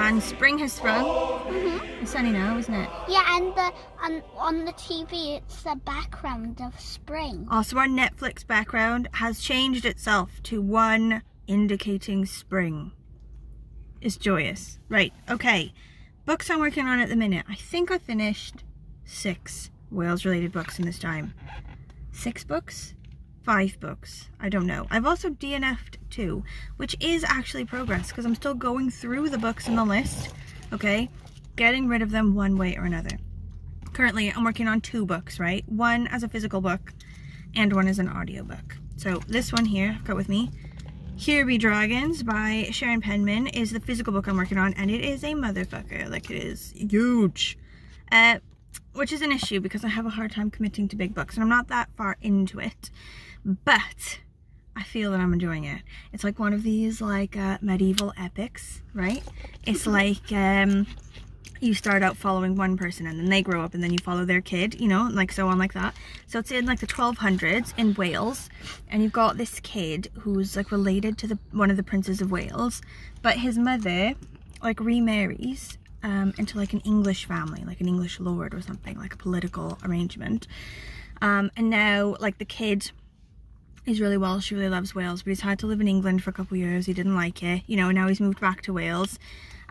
and spring has sprung. It's sunny now, isn't it? Yeah, and on the TV it's the background of spring. Oh, so our Netflix background has changed itself to one indicating spring. It's joyous. Right, okay. Books I'm working on at the minute. I think I finished 6 Wales related books in this time. 6 books? 5 books. I don't know. I've also DNF'd 2, which is actually progress because I'm still going through the books in the list, okay? Getting rid of them one way or another. Currently, I'm working on 2 books, right? One as a physical book and one as an audiobook. So this one here, I've got with me, Here Be Dragons by Sharon Penman is the physical book I'm working on, and it is a motherfucker. Like, it is huge. Which is an issue because I have a hard time committing to big books and I'm not that far into it. But I feel that I'm enjoying it. It's like one of these like medieval epics, right? It's like you start out following one person and then they grow up and then you follow their kid, you know, like so on like that. So it's in like the 1200s in Wales, and you've got this kid who's like related to one of the princes of Wales, but his mother like remarries into like an English family, like an English lord or something, like a political arrangement. And now like the kid is really Welsh, he really loves Wales, but he's had to live in England for a couple of years, he didn't like it, you know, now he's moved back to Wales.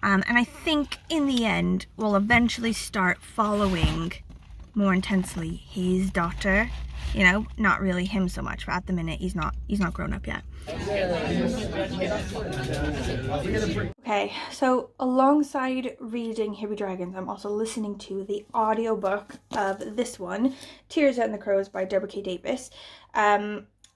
And I think in the end we'll eventually start following more intensely his daughter, you know, not really him so much, but at the minute he's not grown up yet. Okay, so alongside reading Here Be Dragons, I'm also listening to the audiobook of this one, Tirzah and the Crows by Deborah K. Davies.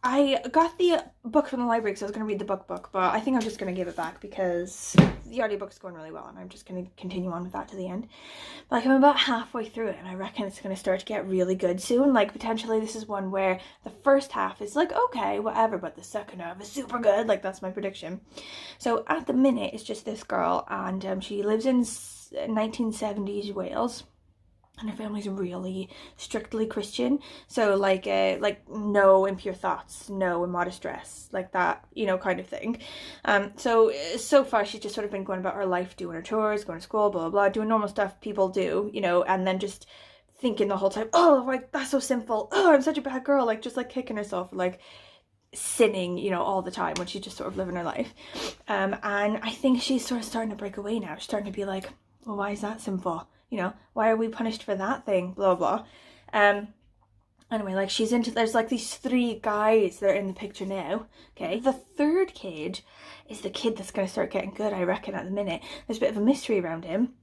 I got the book from the library because I was going to read the book, but I think I'm just going to give it back because the audiobook's going really well and I'm just going to continue on with that to the end. But like I'm about halfway through it and I reckon it's going to start to get really good soon. Like potentially this is one where the first half is like okay, whatever, but the second half is super good. Like that's my prediction. So at the minute it's just this girl and she lives in 1970s Wales. And her family's really strictly Christian, so like no impure thoughts, no immodest dress, like that, you know, kind of thing. So far she's just sort of been going about her life, doing her chores, going to school, blah blah blah, doing normal stuff people do, you know, and then just thinking the whole time, oh, like that's so sinful, oh, I'm such a bad girl, like just like kicking herself, like sinning, you know, all the time when she's just sort of living her life. And I think she's sort of starting to break away now. She's starting to be like, well, why is that sinful? You know, why are we punished for that thing? Blah, blah. Anyway, like she's into, there's like these 3 guys that are in the picture now. Okay. The 3rd kid is the kid that's going to start getting good, I reckon, at the minute. There's a bit of a mystery around him.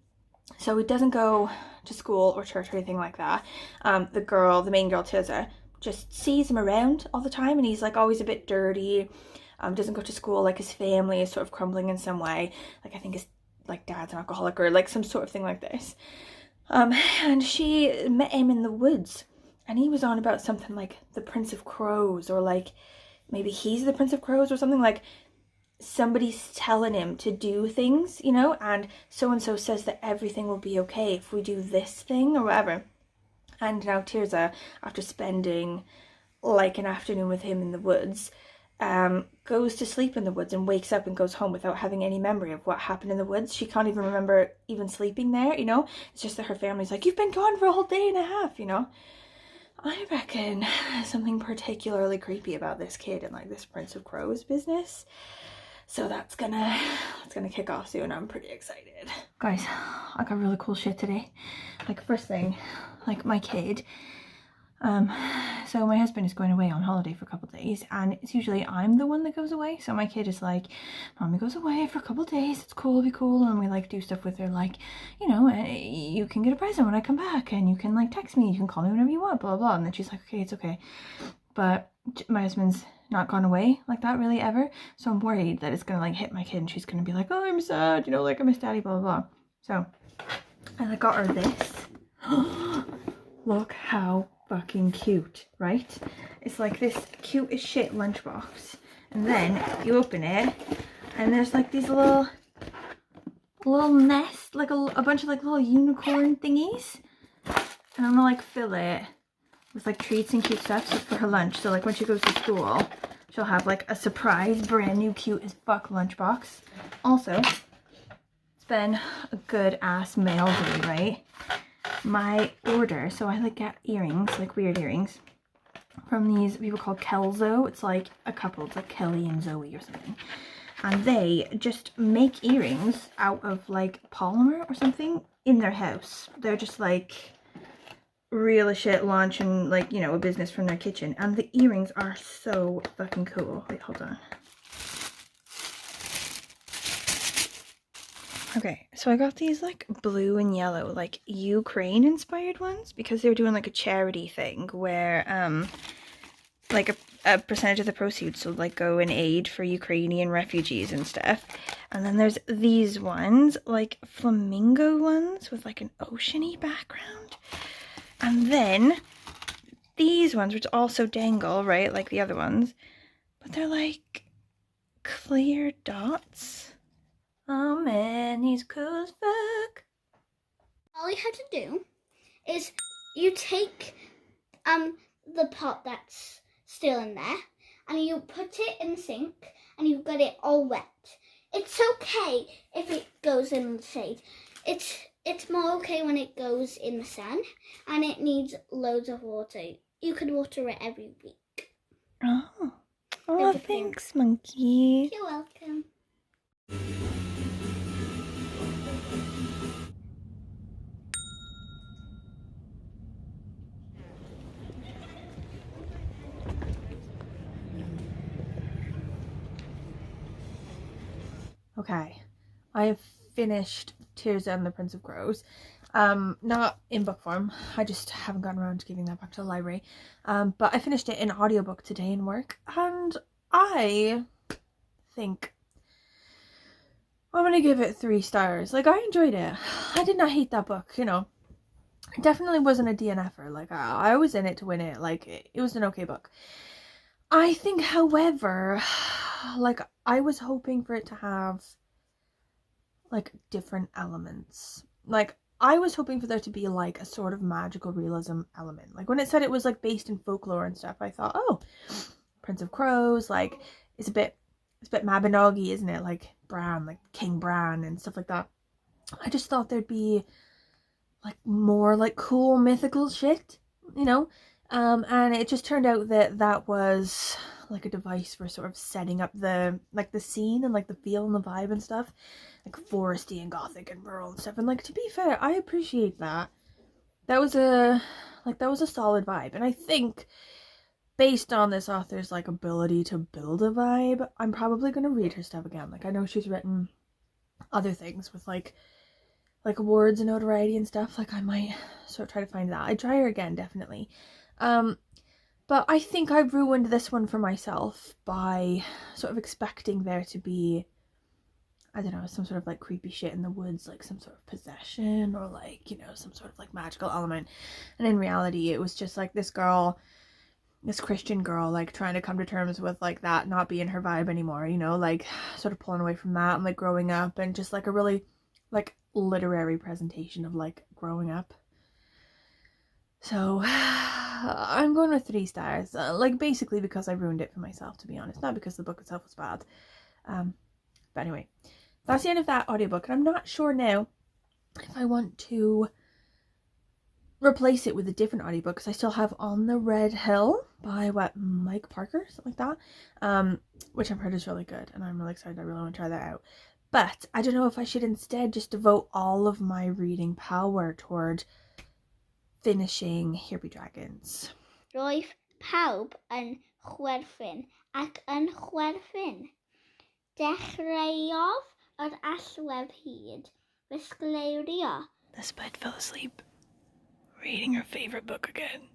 So he doesn't go to school or church or anything like that. The main girl, Tirzah, just sees him around all the time and he's like always a bit dirty. Doesn't go to school, like his family is sort of crumbling in some way. Like I think his like dad's an alcoholic or like some sort of thing like this. And she met him in the woods and he was on about something like the Prince of Crows, or like maybe he's the Prince of Crows or something, like somebody's telling him to do things, you know, and so says that everything will be okay if we do this thing or whatever. And now Tirzah, after spending like an afternoon with him in the woods, goes to sleep in the woods and wakes up and goes home without having any memory of what happened in the woods. She can't even remember even sleeping there, you know. It's just that her family's like, you've been gone for a whole day and a half, you know. I reckon something particularly creepy about this kid and like this Prince of Crows business. So that's gonna kick off soon. I'm pretty excited. Guys, I got really cool shit today. Like first thing, like my kid, so my husband is going away on holiday for a couple of days and it's usually I'm the one that goes away. So my kid is like, mommy goes away for a couple of days, it's cool, be cool. And we like do stuff with her, like, you know, you can get a present when I come back and you can like text me, you can call me whenever you want, blah blah. And then she's like, okay, it's okay. But my husband's not gone away like that really ever, so I'm worried that it's gonna like hit my kid and she's gonna be like, oh, I'm sad, you know, like I miss daddy, blah blah blah. So I like got her this. Look how fucking cute, right? It's like this cute as shit lunchbox, and then you open it and there's like these little nest, like a bunch of like little unicorn thingies, and I'm gonna like fill it with like treats and cute stuff for her lunch. So like when she goes to school, she'll have like a surprise brand new cute as fuck lunchbox. Also, it's been a good ass mail day, right? My order, so I like get earrings, like weird earrings, from these people called Kelzo. It's like a couple, it's like Kelly and Zoe or something. And they just make earrings out of like polymer or something in their house. They're just like real as shit launching like, you know, a business from their kitchen. And the earrings are so fucking cool. Wait, hold on. Okay, so I got these like blue and yellow, like Ukraine inspired ones, because they were doing like a charity thing where like a percentage of the proceeds will like go in aid for Ukrainian refugees and stuff. And then there's these ones, like flamingo ones with like an oceany background. And then these ones, which also dangle, right, like the other ones, but they're like clear dots. Oh man, he's cool as fuck. All you have to do is you take the pot that's still in there and you put it in the sink and you get it all wet. It's okay if it goes in the shade. It's more okay when it goes in the sun and it needs loads of water. You could water it every week. Oh, thanks, monkey. You're welcome. Okay, I have finished Tirzah and the Prince of Crows. Not in book form. I just haven't gotten around to giving that back to the library. But I finished it in audiobook today in work, and I think I'm gonna give it 3 stars. Like, I enjoyed it. I did not hate that book, you know. It definitely wasn't a DNFer. Like, I was in it to win it. Like, it was an okay book. I think, however, like, I was hoping for it to have, like, different elements. Like, I was hoping for there to be, like, a sort of magical realism element. Like, when it said it was, like, based in folklore and stuff, I thought, oh, Prince of Crows, like, it's a bit Mabinogi, isn't it? Like, Bran, like, King Bran and stuff like that. I just thought there'd be, like, more, like, cool mythical shit, you know? And it just turned out that that was like a device for sort of setting up the like the scene and like the feel and the vibe and stuff, like foresty and gothic and rural and stuff. And like, to be fair, I appreciate that. That was a solid vibe. And I think based on this author's like ability to build a vibe, I'm probably gonna read her stuff again. Like, I know she's written other things with like awards and notoriety and stuff. Like, I might sort of try to find that. I'd try her again, definitely. But I think I ruined this one for myself by sort of expecting there to be, I don't know, some sort of like creepy shit in the woods, like some sort of possession or like, you know, some sort of like magical element. And in reality, it was just like this girl, this Christian girl, like trying to come to terms with like that not being her vibe anymore, you know, like sort of pulling away from that and like growing up, and just like a really like literary presentation of like growing up. So I'm going with 3 stars, like basically because I ruined it for myself, to be honest, not because the book itself was bad. But anyway, that's the end of that audiobook, and I'm not sure now if I want to replace it with a different audiobook, because I still have On the Red Hill by Mike Parker, something like that, which I've heard is really good, and I'm really excited. I really want to try that out. But I don't know if I should instead just devote all of my reading power toward finishing Here Be Dragons. Roedd pawb yn chwerthin ac yn chwerthin. Dechreuodd yr allwedd hyd. Ddisgleirio. The Spud fell asleep, reading her favorite book again.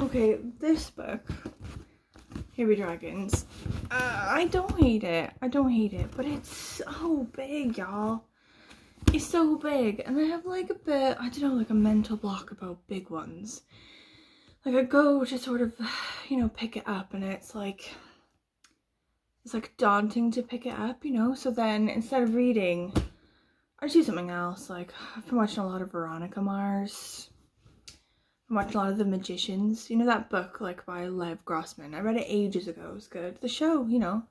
Okay, this book, Here Be Dragons, I don't hate it, but it's so big, y'all. It's so big, and I have like a bit, I don't know, like a mental block about big ones. Like, I go to sort of, you know, pick it up, and it's like daunting to pick it up, you know, so then instead of reading, I just do something else. Like, I've been watching a lot of Veronica Mars. I watched a lot of The Magicians. You know that book, like, by Lev Grossman? I read it ages ago. It was good. The show, you know,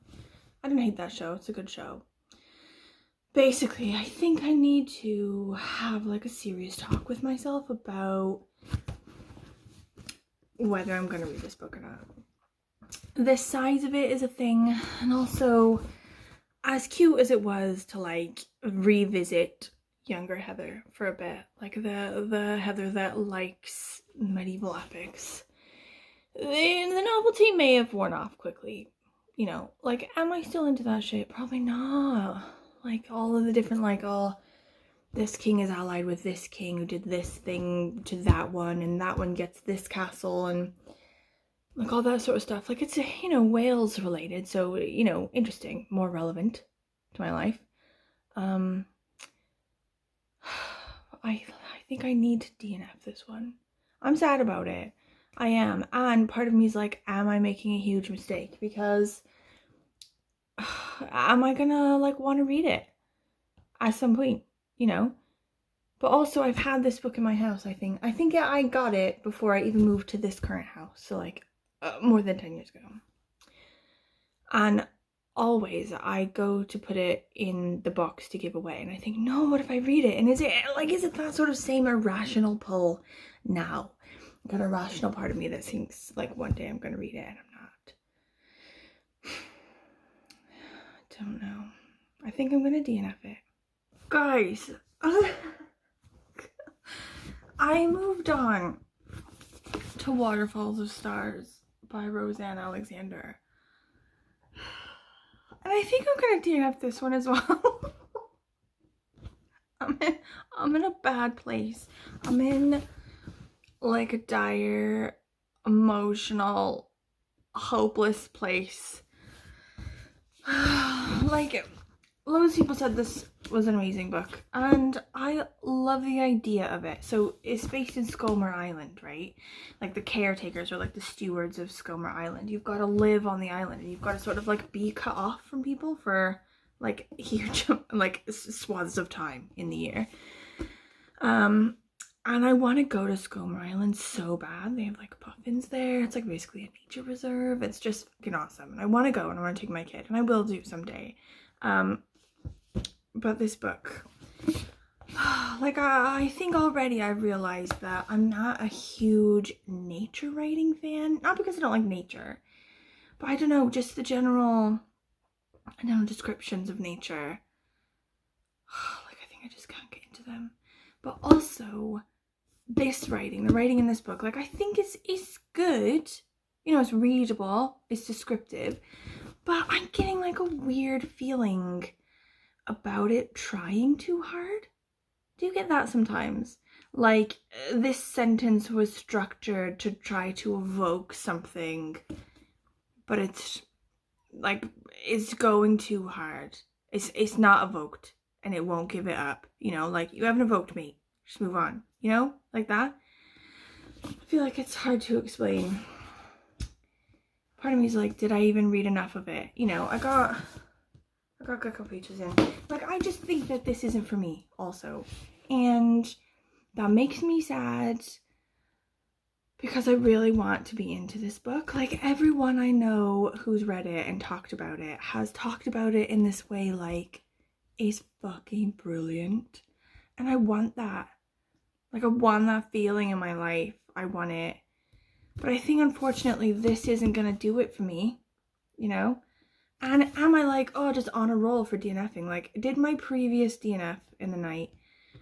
I didn't hate that show. It's a good show. Basically, I think I need to have, like, a serious talk with myself about whether I'm going to read this book or not. The size of it is a thing, and also, as cute as it was to, like, revisit younger Heather for a bit, like the Heather that likes medieval epics, the novelty may have worn off quickly, you know, like, am I still into that shit? Probably not. Like, all of the different, like, oh, this king is allied with this king who did this thing to that one, and that one gets this castle, and like all that sort of stuff. Like, it's, you know, Wales related, so, you know, interesting, more relevant to my life. I think I need to DNF this one. I'm sad about it. I am. And part of me is like, am I making a huge mistake? Because am I gonna, like, want to read it at some point, you know? But also, I've had this book in my house, I think. I got it before I even moved to this current house. So, like, more than 10 years ago. And always I go to put it in the box to give away, and I think, no, what if I read it? And is it that sort of same irrational pull now? I've got a rational part of me that thinks, like, one day I'm gonna read it, and I'm not. I don't know. I think I'm gonna DNF it. Guys, I moved on to Waterfalls of Stars by Roseanne Alexander. And I think I'm gonna DNF this one as well. I'm in a bad place. I'm in, like, a dire, emotional, hopeless place. Like, loads of people said this was an amazing book, and I love the idea of it. So it's based in Skomer Island, right? Like, the caretakers are like the stewards of Skomer Island. You've got to live on the island, and you've got to sort of, like, be cut off from people for, like, huge, like, swaths of time in the year. And I want to go to Skomer Island so bad. They have, like, puffins there. It's, like, basically a nature reserve. It's just fucking awesome, and I want to go, and I want to take my kid, and I will do someday. But this book, like, I think already I've realized that I'm not a huge nature writing fan. Not because I don't like nature, but I don't know, just the general, I don't know, descriptions of nature. Like, I think I just can't get into them. But also, this writing, the writing in this book, like, I think it's good. You know, it's readable, it's descriptive, but I'm getting, like, a weird feeling about it trying too hard. Do you get that sometimes? Like, this sentence was structured to try to evoke something, but it's, like, it's going too hard. It's not evoked, and it won't give it up. You know, like, you haven't evoked me. Just move on. You know? Like that. I feel like it's hard to explain. Part of me is like, did I even read enough of it? You know, I got a couple pages in. Like, I just think that this isn't for me also. And that makes me sad because I really want to be into this book. Like, everyone I know who's read it and talked about it has talked about it in this way, like, it's fucking brilliant. And I want that. Like, I want that feeling in my life. I want it. But I think, unfortunately, this isn't gonna do it for me, you know? And am I, like, oh, just on a roll for DNFing? Like, did my previous DNF in the night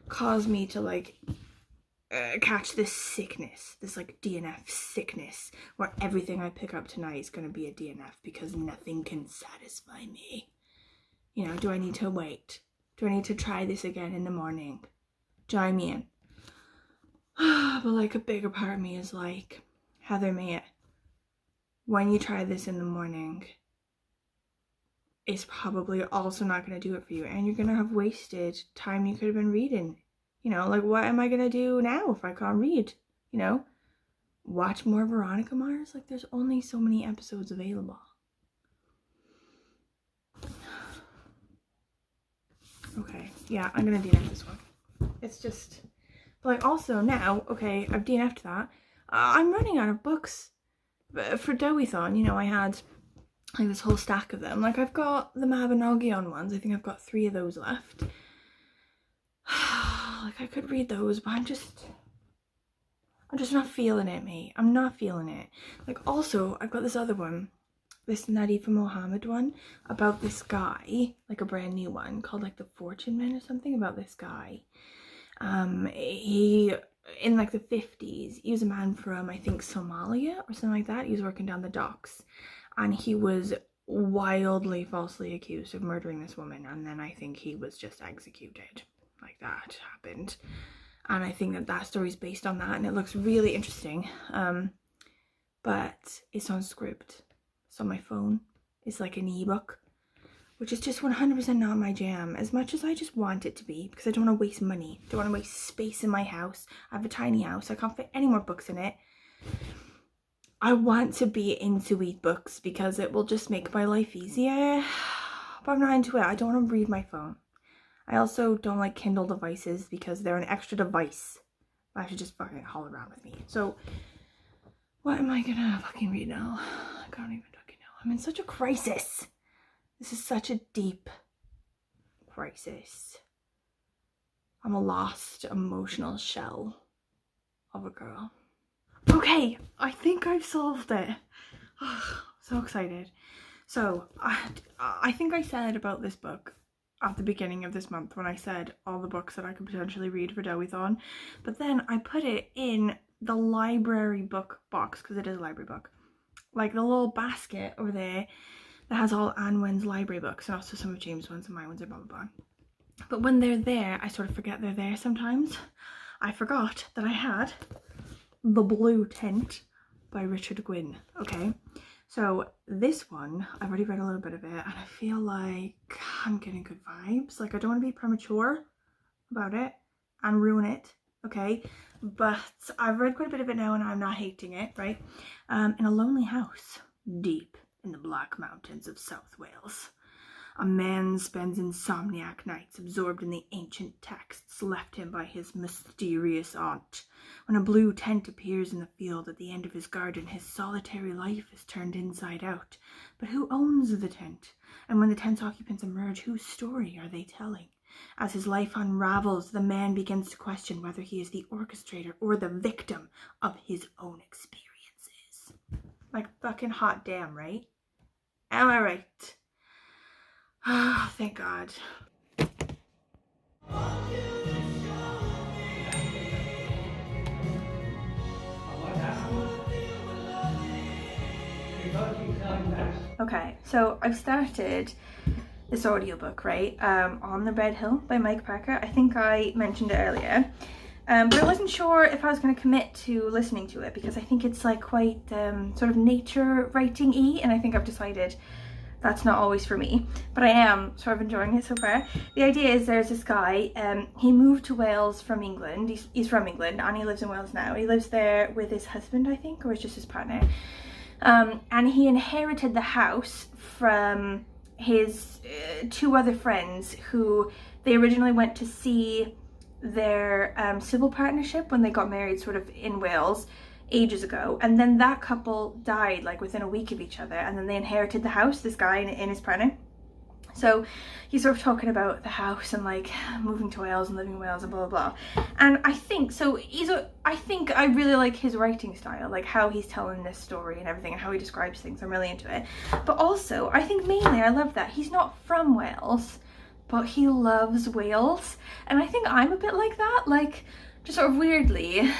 cause me to, like, catch this sickness, this, like, DNF sickness, where everything I pick up tonight is going to be a DNF because nothing can satisfy me? You know, do I need to wait? Do I need to try this again in the morning? Do you know what I mean? But, like, a bigger part of me is like, Heather, mate, when you try this in the morning, it's probably also not going to do it for you, and you're going to have wasted time you could have been reading. You know, like, what am I going to do now if I can't read? You know, watch more Veronica Mars? Like, there's only so many episodes available. Okay, yeah, I'm going to DNF this one. It's just, but, like, also now, okay, I've DNF'd that. I'm running out of books for DEWITHON. You know, I had like this whole stack of them. Like I've got the Mabinogion ones. I think I've got 3 of those left. Like I could read those, but I'm just not feeling it, mate. I'm not feeling it. Like also, I've got this other one, this Nadifa Mohammed one, about this guy, like a brand new one called like The Fortune Man or something, about this guy. He, in like the 50s, he was a man from, I think, Somalia or something like that. He was working down the docks and he was wildly falsely accused of murdering this woman, and then I think he was just executed. Like that happened. And I think that that story is based on that, and it looks really interesting. But it's on Script. It's on my phone. It's like an ebook, which is just 100% not my jam, as much as I just want it to be, because I don't want to waste money. I don't want to waste space in my house. I have a tiny house. I can't fit any more books in it. I want to be into ebooks because it will just make my life easier. But I'm not into it. I don't want to read my phone. I also don't like Kindle devices because they're an extra device. I should just fucking haul around with me. So, what am I gonna fucking read now? I can't even fucking know. I'm in such a crisis. This is such a deep crisis. I'm a lost emotional shell of a girl. Okay, I think I've solved it. Oh, so excited. So, I think I said about this book at the beginning of this month when I said all the books that I could potentially read for DEWITHON, but then I put it in the library book box, because it is a library book, like the little basket over there that has all Anne Wynn's library books and also some of James' ones and my ones and blah blah blah. But when they're there, I sort of forget they're there sometimes. I forgot that I had The Blue Tent by Richard Gwyn. Okay, so this one, I've already read a little bit of it and I feel like I'm getting good vibes. Like I don't want to be premature about it and ruin it, okay? But I've read quite a bit of it now and I'm not hating it, right? In a lonely house, deep in the Black Mountains of South Wales, a man spends insomniac nights absorbed in the ancient texts left him by his mysterious aunt. When a blue tent appears in the field at the end of his garden, his solitary life is turned inside out. But who owns the tent? And when the tent's occupants emerge, whose story are they telling? As his life unravels, the man begins to question whether he is the orchestrator or the victim of his own experiences. Like fucking hot damn, right? Am I right? Oh, thank God. Okay, so I've started this audiobook, right, On the Red Hill by Mike Parker. I think I mentioned it earlier, but I wasn't sure if I was going to commit to listening to it because I think it's like quite sort of nature writing-y, and I think I've decided that's not always for me, but I am sort of enjoying it so far. The idea is there's this guy, he moved to Wales from England. He's from England and he lives in Wales now. He lives there with his husband, I think, or it's just his partner. And he inherited the house from his 2 other friends who they originally went to see their civil partnership when they got married sort of in Wales ages ago, and then that couple died like within a week of each other, and then they inherited the house, this guy and his partner. So he's sort of talking about the house and like moving to Wales and living in Wales and blah blah blah. And I think so I think I really like his writing style, like how he's telling this story and everything and how he describes things. I'm really into it. But also I think mainly I love that he's not from Wales, but he loves Wales. And I think I'm a bit like that, like just sort of weirdly,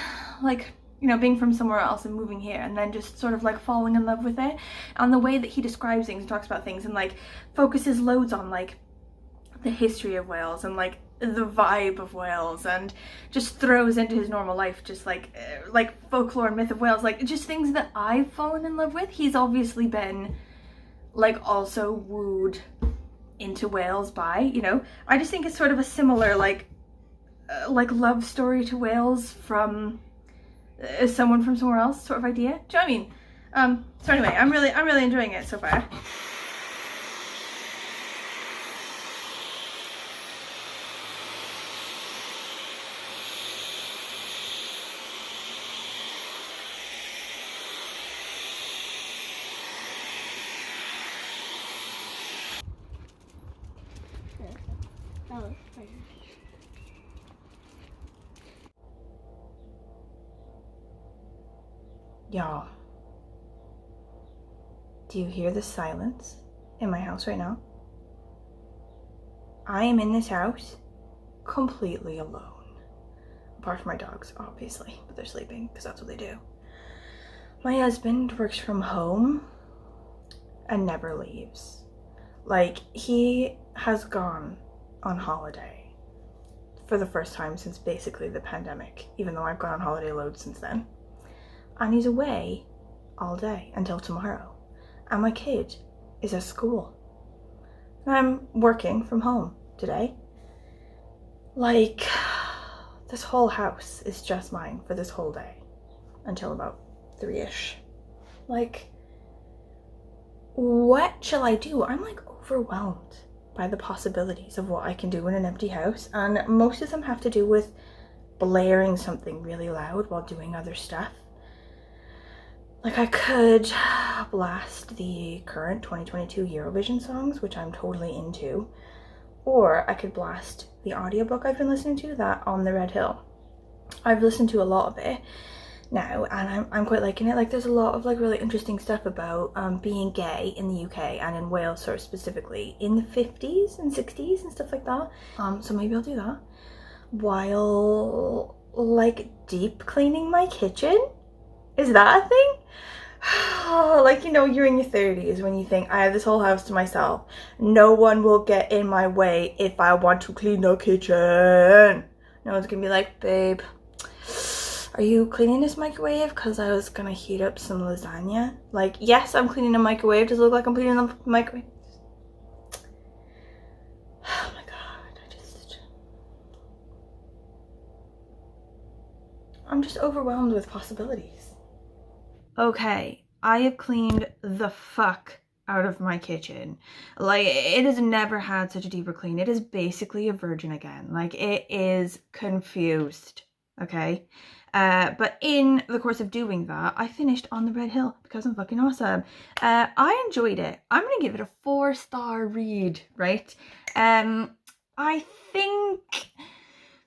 like, you know, being from somewhere else and moving here and then just sort of like falling in love with it. And the way that he describes things and talks about things and like focuses loads on like the history of Wales and like the vibe of Wales, and just throws into his normal life just like folklore and myth of Wales, like just things that I've fallen in love with. He's obviously been like also wooed into Wales by, you know, I just think it's sort of a similar like love story to Wales from someone from somewhere else sort of idea. Do you know what I mean? So anyway, I'm really enjoying it so far. Y'all, do you hear the silence in my house right now? I am in this house completely alone. Apart from my dogs, obviously, but they're sleeping because that's what they do. My husband works from home and never leaves. Like, he has gone on holiday for the first time since basically the pandemic, even though I've gone on holiday loads since then. And he's away all day until tomorrow. And my kid is at school. And I'm working from home today. Like, this whole house is just mine for this whole day until about 3-ish. Like, what shall I do? I'm like overwhelmed by the possibilities of what I can do in an empty house, and most of them have to do with blaring something really loud while doing other stuff. Like, I could blast the current 2022 Eurovision songs, which I'm totally into, or I could blast the audiobook I've been listening to, that On the Red Hill. I've listened to a lot of it now, and I'm quite liking it. Like, there's a lot of like really interesting stuff about being gay in the UK and in Wales sort of specifically in the 50s and 60s and stuff like that. So maybe I'll do that while like deep cleaning my kitchen. Is that a thing? Like, you know, you're in your 30s when you think, I have this whole house to myself. No one will get in my way if I want to clean the kitchen. No one's gonna be like, babe, are you cleaning this microwave? Because I was gonna heat up some lasagna. Like, yes, I'm cleaning the microwave. Does it look like I'm cleaning the microwave? Oh my god, I'm just overwhelmed with possibilities. Okay, I have cleaned the fuck out of my kitchen. Like, it has never had such a deeper clean. It is basically a virgin again. Like, it is confused, okay? But in the course of doing that, I finished On the Red Hill because I'm fucking awesome. I enjoyed it. I'm gonna give it a 4-star read, right? I think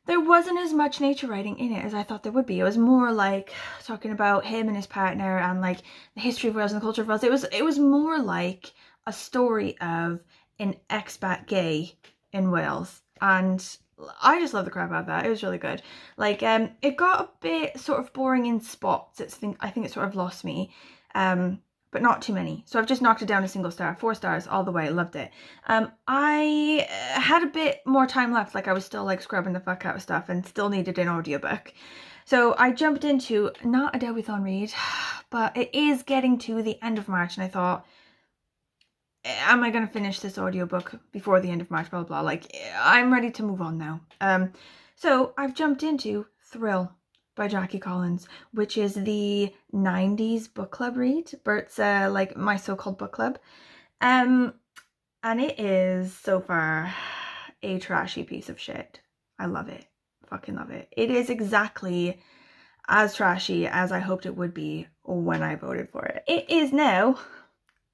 there wasn't as much nature writing in it as I thought there would be. It was more like talking about him and his partner and like the history of Wales and the culture of Wales. It was more like a story of an expat gay in Wales, and I just love the crap out of that. It was really good. Like, it got a bit sort of boring in spots. I think it sort of lost me. But not too many. So I've just knocked it down a single star, 4 stars all the way. Loved it. I had a bit more time left. Like, I was still like scrubbing the fuck out of stuff and still needed an audiobook. So I jumped into not a DEWITHON read, but it is getting to the end of March, and I thought, am I going to finish this audiobook before the end of March, blah, blah, blah. Like, I'm ready to move on now. So I've jumped into Thrill by Jackie Collins, which is the 90s book club read. Bert's like my so-called book club. And it is so far a trashy piece of shit. I love it. Fucking love it. It is exactly as trashy as I hoped it would be when I voted for it. It is now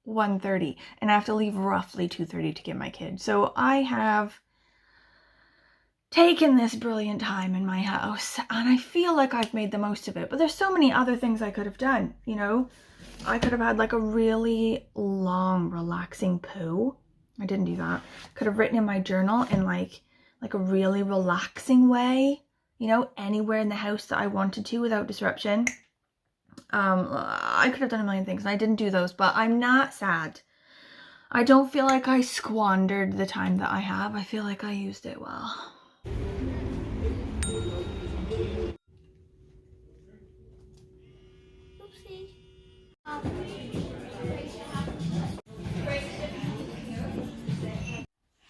1:30 and I have to leave roughly 2:30 to get my kid. So I have taken this brilliant time in my house and I feel like I've made the most of it, but there's so many other things I could have done, you know? I could have had like a really long relaxing poo. I didn't do that. Could have written in my journal in like a really relaxing way, you know, anywhere in the house that I wanted to without disruption. I could have done a million things and I didn't do those, but I'm not sad. I don't feel like I squandered the time that I have. I feel like I used it well.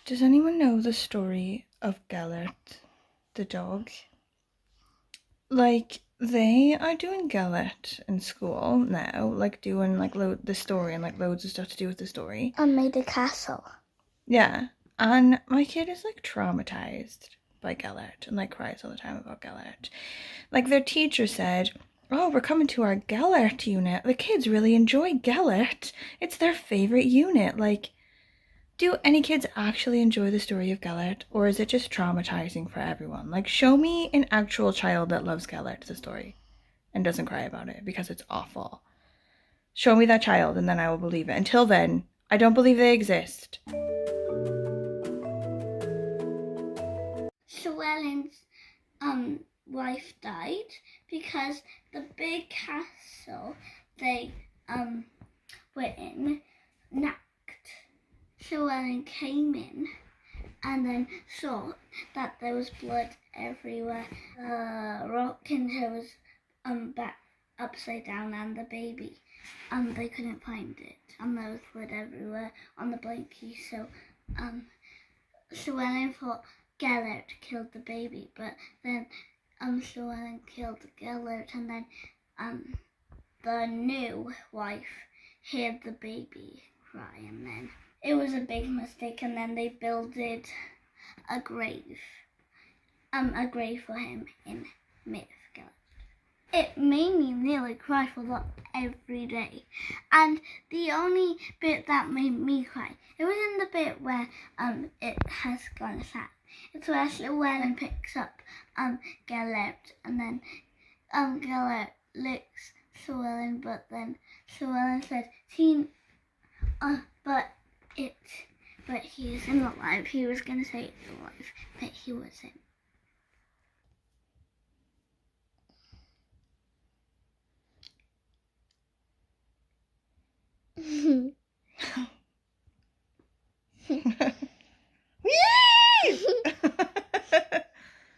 Does anyone know the story of Gellert, the dog? Like, they are doing Gellert in school now, like doing like the story and like loads of stuff to do with the story. And made a castle. Yeah, and my kid is like traumatized by Gellert and like cries all the time about Gellert. Like, their teacher said, oh, we're coming to our Gellert unit. The kids really enjoy Gellert. It's their favorite unit. Like, do any kids actually enjoy the story of Gellert, or is it just traumatizing for everyone? Like, show me an actual child that loves Gellert, the story. and doesn't cry about it because it's awful. Show me that child and then I will believe it. Until then, I don't believe they exist. Llewellyn's wife died because the big castle they were in knacked. Llewellyn came in and then saw that there was blood everywhere. Rocking her was back upside down, and the baby they couldn't find it, and there was blood everywhere on the blankie. So Llewellyn thought Gellert killed the baby, but then Llewellyn killed Gellert, and then the new wife heard the baby cry, and then it was a big mistake, and then they builded a grave for him in Myth. It made me nearly cry for that every day, and the only bit that made me cry, it was in the bit where it has gone sad. It's where Llewellyn picks up Gellert, and then Gellert licks Llewellyn, but then Llewellyn said, but he isn't alive. He was gonna say it's alive, but he wasn't.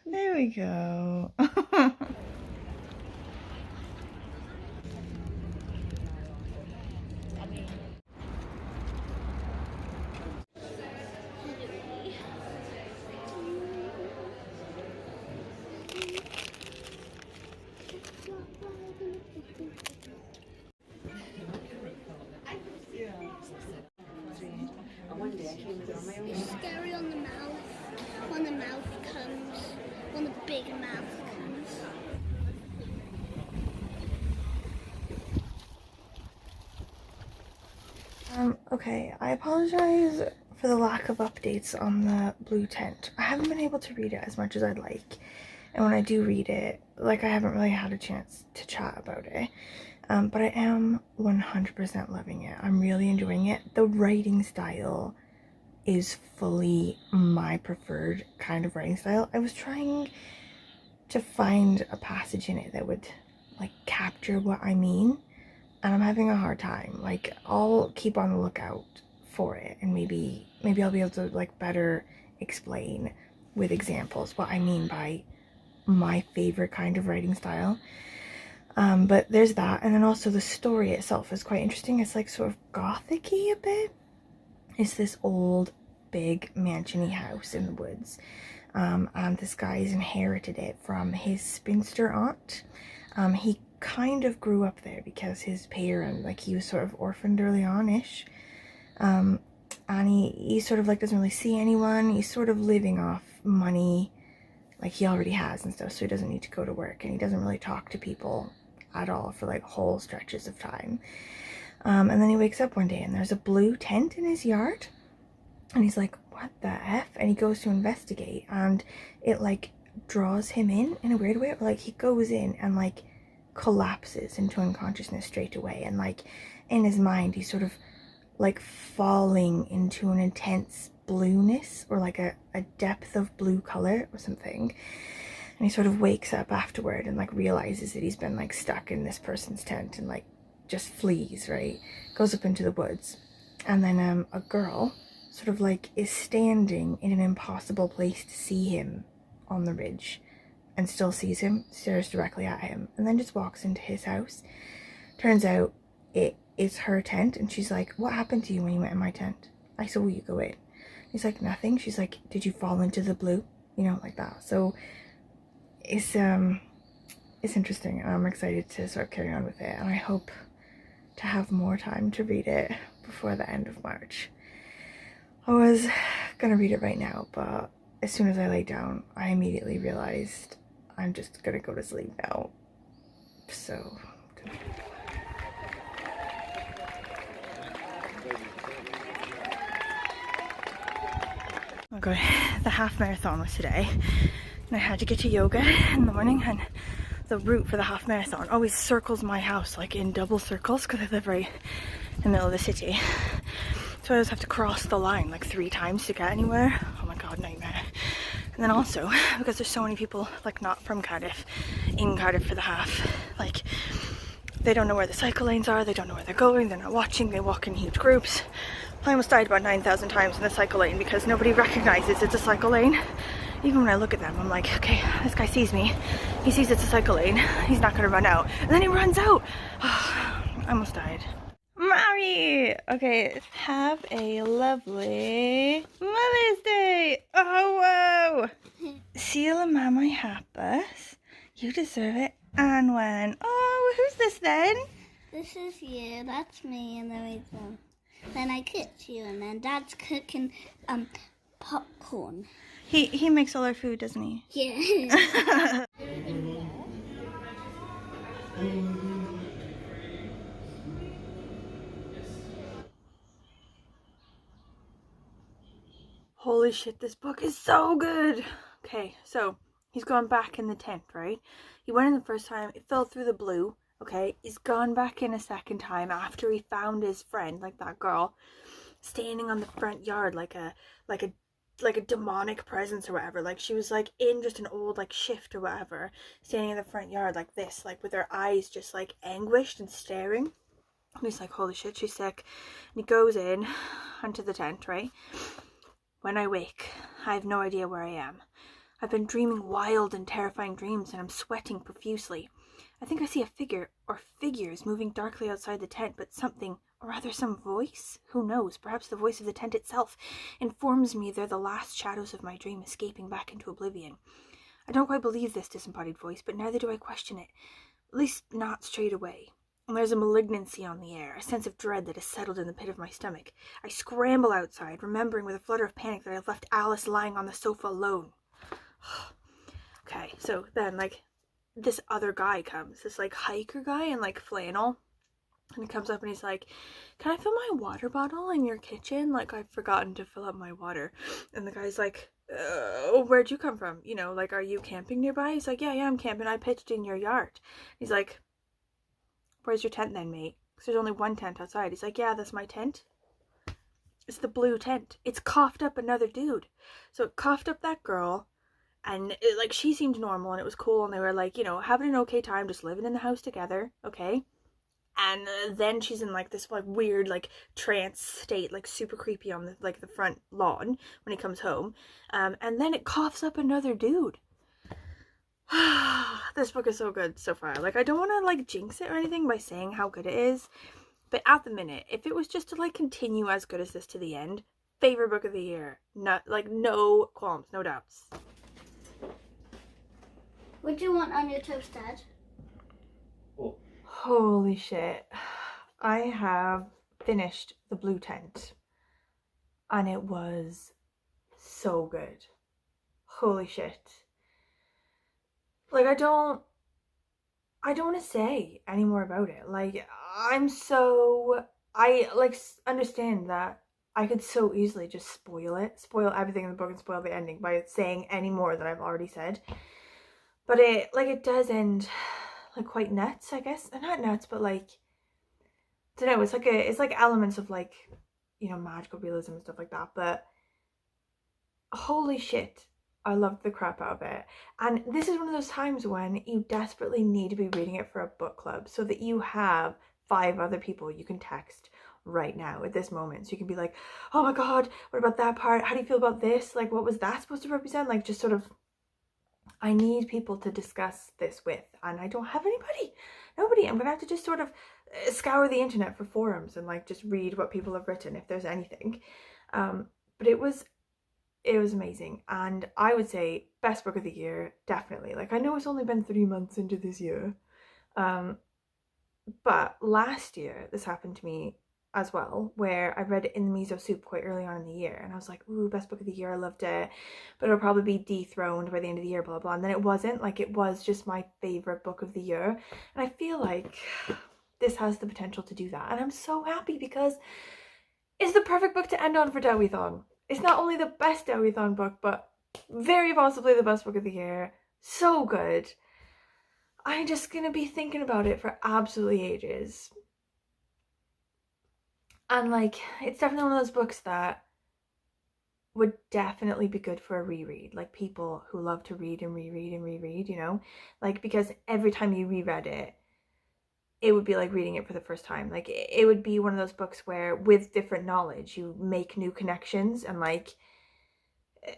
There we go. It's scary on the mouth, when the mouth comes, when the big mouth comes. Okay, I apologize for the lack of updates on the blue tent. I haven't been able to read it as much as I'd like, and when I do read it, like, I haven't really had a chance to chat about it. But I am 100% loving it. I'm really enjoying it. The writing style is fully my preferred kind of writing style. I was trying to find a passage in it that would, like, capture what I mean, and I'm having a hard time. Like, I'll keep on the lookout for it, and maybe I'll be able to, like, better explain with examples what I mean by my favorite kind of writing style. But there's that, and then also the story itself is quite interesting. It's like sort of gothic-y a bit. It's this old, big mansion-y house in the woods, and this guy's inherited it from his spinster aunt. He kind of grew up there because his parent, like, he was sort of orphaned early on-ish, and he sort of, like, doesn't really see anyone. He's sort of living off money, like, he already has and stuff, so he doesn't need to go to work, and he doesn't really talk to people at all for, like, whole stretches of time. And then he wakes up one day and there's a blue tent in his yard, and he's like, what the F? And he goes to investigate, and it, like, draws him in a weird way. Like, he goes in and, like, collapses into unconsciousness straight away, and, like, in his mind he's sort of, like, falling into an intense blueness, or like a depth of blue color or something. And he sort of wakes up afterward and, like, realizes that he's been, like, stuck in this person's tent, and, like, just flees, right? Goes up into the woods, and then a girl sort of, like, is standing in an impossible place to see him on the ridge, and still sees him, stares directly at him, and then just walks into his house. Turns out it is her tent, and she's like, what happened to you when you went in my tent? I saw you go in. He's like, nothing. She's like, did you fall into the blue? You know, like that. So it's interesting, and I'm excited to sort of carry on with it, and I hope to have more time to read it before the end of March. I was gonna read it right now, but as soon as I lay down, I immediately realized I'm just gonna go to sleep now. So okay, the half marathon was today, and I had to get to yoga in the morning, and the route for the half marathon always circles my house like in double circles because I live right in the middle of the city. So I always have to cross the line like 3 times to get anywhere. Oh my god, nightmare. And then also, because there's so many people like not from Cardiff, in Cardiff for the half, like they don't know where the cycle lanes are, they don't know where they're going, they're not watching, they walk in huge groups. I almost died about 9,000 times in the cycle lane because nobody recognizes it's a cycle lane. Even when I look at them, I'm like, okay, this guy sees me. He sees it's a cycle lane. He's not gonna run out. And then he runs out. I almost died. Mary! Okay, have a lovely Mother's Day! Oh, whoa! Seal a mamma happas. You deserve it. And when? Oh, who's this then? This is you, that's me, and then I cooked you, and then Dad's cooking popcorn. He makes all our food, doesn't he? Yeah. Holy shit, this book is so good. Okay, so he's gone back in the tent, right? He went in the first time, it fell through the blue. Okay, he's gone back in a second time after he found his friend, like that girl, standing on the front yard like a demonic presence or whatever. Like she was like in just an old like shift or whatever, standing in the front yard like this, like with her eyes just like anguished and staring. And he's like, holy shit, she's sick. And he goes in onto the tent, right? When I wake, I have no idea where I am. I've been dreaming wild and terrifying dreams, and I'm sweating profusely. I think I see a figure or figures moving darkly outside the tent, but something, or rather some voice, who knows, perhaps the voice of the tent itself, informs me they're the last shadows of my dream escaping back into oblivion. I don't quite believe this disembodied voice, but neither do I question it, at least not straight away. And there's a malignancy on the air, a sense of dread that has settled in the pit of my stomach. I scramble outside, remembering with a flutter of panic that I left Alice lying on the sofa alone. Okay, so then, like, this other guy comes, this like hiker guy in like flannel, and he comes up and he's like, can I fill my water bottle in your kitchen? Like, I've forgotten to fill up my water. And the guy's like, where'd you come from? You know, like, are you camping nearby? He's like, yeah, I'm camping. I pitched in your yard. He's like, where's your tent then, mate? Because there's only one tent outside. He's like, yeah, that's my tent. It's the blue tent. It's coughed up another dude. So it coughed up that girl. And it, like, she seemed normal and it was cool, and they were like, you know, having an okay time, just living in the house together, okay? And then she's in like this like weird like trance state, like super creepy on the like the front lawn when he comes home, and then it coughs up another dude. This book is so good so far. Like, I don't want to like jinx it or anything by saying how good it is, but at the minute, if it was just to like continue as good as this to the end, favorite book of the year. Not like, no qualms, no doubts. What do you want on your toast, Dad? Oh. Holy shit. I have finished The Blue Tent, and it was so good. Holy shit. Like, I don't want to say any more about it. Like, I like understand that I could so easily just spoil everything in the book and spoil the ending by saying any more than I've already said. But it does end like quite nuts, I guess. Not nuts, but like, I don't know, it's like elements of like, you know, magical realism and stuff like that. But holy shit, I loved the crap out of it. And this is one of those times when you desperately need to be reading it for a book club, so that you have 5 other people you can text right now at this moment. So you can be like, oh my god, what about that part? How do you feel about this? Like, what was that supposed to represent? Like, just sort of, I need people to discuss this with, and I don't have nobody. I'm gonna have to just sort of scour the internet for forums and like just read what people have written if there's anything. But it was amazing, and I would say best book of the year, definitely. Like, I know it's only been 3 months into this year, but last year this happened to me as well, where I read it in the miso soup quite early on in the year, and I was like, ooh, best book of the year, I loved it, but it'll probably be dethroned by the end of the year, blah blah. And then it wasn't. Like, it was just my favorite book of the year, and I feel like this has the potential to do that, and I'm so happy because it's the perfect book to end on for DEWITHON. It's not only the best DEWITHON book, but very possibly the best book of the year. So good. I'm just gonna be thinking about it for absolutely ages. And like, it's definitely one of those books that would definitely be good for a reread. Like people who love to read and reread and reread, you know? Like, because every time you reread it, it would be like reading it for the first time. Like it would be one of those books where with different knowledge, you make new connections and like,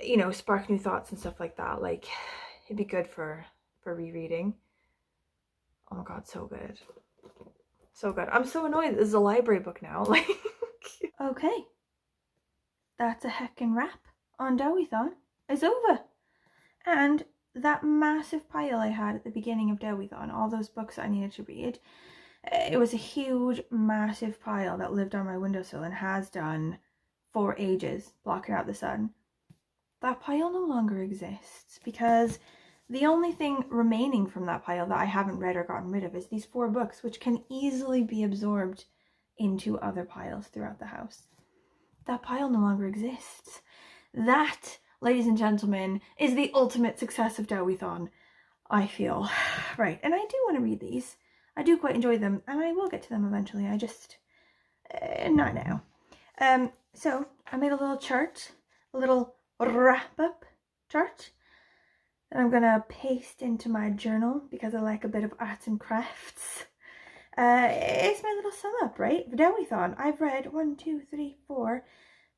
you know, spark new thoughts and stuff like that. Like it'd be good for rereading. Oh my God, so good. So good. I'm so annoyed this is a library book now. Like, okay. That's a heckin' wrap on DEWITHON. It's over. And that massive pile I had at the beginning of DEWITHON, all those books that I needed to read, it was a huge, massive pile that lived on my windowsill and has done for ages, blocking out the sun. That pile no longer exists because the only thing remaining from that pile that I haven't read or gotten rid of is these 4 books, which can easily be absorbed into other piles throughout the house. That pile no longer exists. That, ladies and gentlemen, is the ultimate success of DEWITHON, I feel. Right, and I do want to read these. I do quite enjoy them, and I will get to them eventually. I just, not now. So I made a little chart, a little wrap-up chart that I'm gonna paste into my journal because I like a bit of arts and crafts. It's my little sum up, right? For DEWITHON, I've read 1, 2, 3, 4,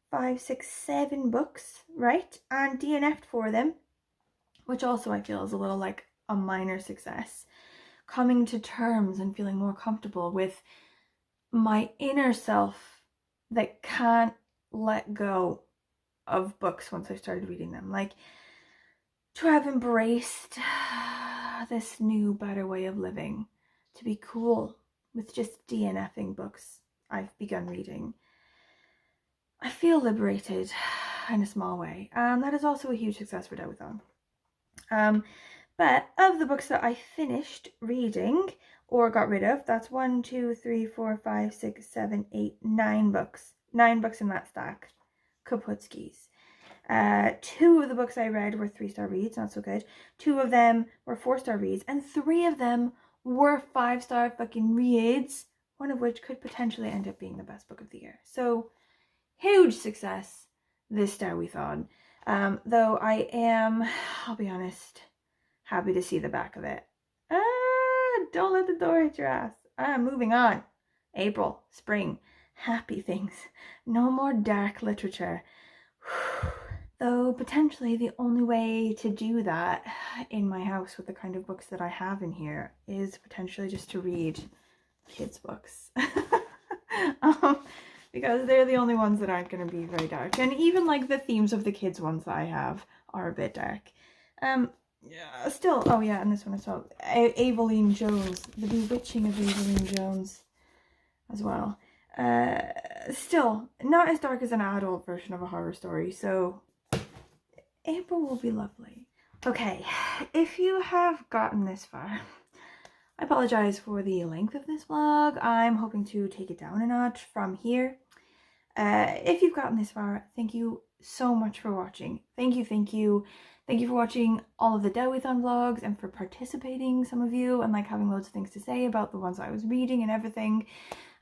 5, 6, 7 books, right? And DNF'd for them, which also I feel is a little like a minor success. Coming to terms and feeling more comfortable with my inner self that can't let go of books once I started reading them. Like, to have embraced this new, better way of living, to be cool with just DNFing books I've begun reading. I feel liberated in a small way, and that is also a huge success for DEWITHON. But of the books that I finished reading or got rid of, that's 1, 2, 3, 4, 5, 6, 7, 8, 9 books. 9 books in that stack. Kaputskis. 2 of the books I read were 3-star reads, not so good. 2 of them were 4-star reads, and 3 of them were 5-star fucking reads, one of which could potentially end up being the best book of the year. So, huge success this DEWITHON. Though I am, I'll be honest, happy to see the back of it. Don't let the door hit your ass. Moving on. April, spring, happy things. No more dark literature. Though potentially the only way to do that in my house with the kind of books that I have in here is potentially just to read kids' books. Because they're the only ones that aren't going to be very dark. And even like the themes of the kids ones that I have are a bit dark. Still, oh yeah, and this one as well. Aveline Jones, The Bewitching of Aveline Jones as well. Still, not as dark as an adult version of a horror story, so April will be lovely. Okay, if you have gotten this far, I apologize for the length of this vlog. I'm hoping to take it down a notch from here. If you've gotten this far, thank you so much for watching. Thank you, thank you. Thank you for watching all of the DEWITHON vlogs and for participating, some of you, and like having loads of things to say about the ones I was reading and everything.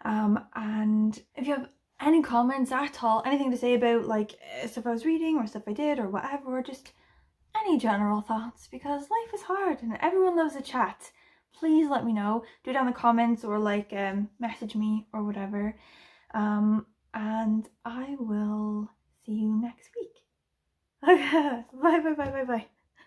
And if you have any comments at all, anything to say about like stuff I was reading or stuff I did or whatever, or just any general thoughts, because life is hard and everyone loves a chat. Please let me know. Do it down in the comments or like message me or whatever. And I will see you next week. Okay, bye.